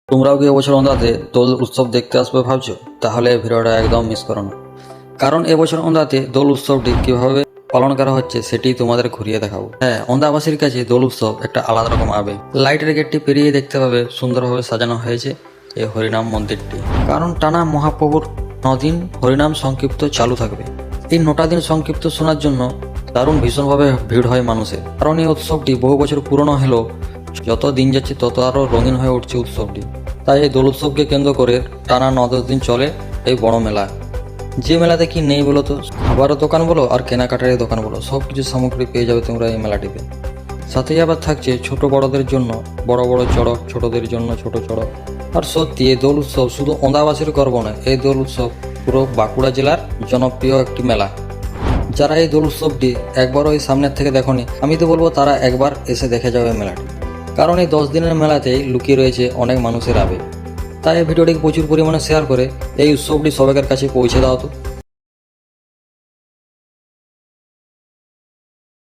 তোমরাও কি এবছর ওন্দাতে দোল উৎসব দেখতে আসবে ভাবছো? তাহলে এই ভিডিওটা একদম মিস করো না, কারণ এবছর ওন্দাতে দোল উৎসবটি কিভাবে পালন করা হচ্ছে সেটি তোমাদের ঘুরিয়ে দেখাবো। হ্যাঁ, ওন্দাবাসীর কাছে দোল উৎসব একটা আলাদা রকম আবেগ। লাইটের গেটটি পেরিয়ে দেখতে পাবে সুন্দরভাবে সাজানো হয়েছে এই হরিনাম মন্দিরটি, কারণ টানা মহাপ্রভুর 9 দিন হরিনাম সংক্ষিপ্ত চালু থাকবে। এই 9টা দিন সংক্ষিপ্ত শোনার জন্য দারুণ ভীষণভাবে ভিড় হয় মানুষের, কারণ এই উৎসবটি বহু বছর পুরনো হলেও যত দিন যাচ্ছে তত আরও রঙিন হয়ে উঠছে উৎসবটি। তাই এই দোল উৎসবকে কেন্দ্র করে টানা 9-10 দিন চলে এই বড় মেলা। যে মেলাতে কি নেই বলো তো, খাবারের দোকান বলো আর কেনাকাটার দোকান বলো, সব কিছু সামগ্রী পেয়ে যাবে তোমরা এই মেলাটিতে। সাথেই আবার থাকছে ছোট বড়দের জন্য বড় বড় চড়ক, ছোটদের জন্য ছোট চড়ক। আর সত্যি এই দোল উৎসব শুধু ওন্দাবাসীর গর্ব নয়, এই দোল উৎসব পুরো বাঁকুড়া জেলার জনপ্রিয় একটি মেলা। যারা এই দোল উৎসবটি একবারও এই সামনের থেকে দেখোনি, আমি তো বলবো তারা একবার এসে দেখে যাবে মেলাটি, কারণ এই 10 দিনের মেলাতেই লুকিয়ে রয়েছে অনেক মানুষের আবেগ। তাই এই ভিডিওটিকে প্রচুর পরিমাণে শেয়ার করে এই উৎসবটি সবাইকার কাছে পৌঁছে দাও তো।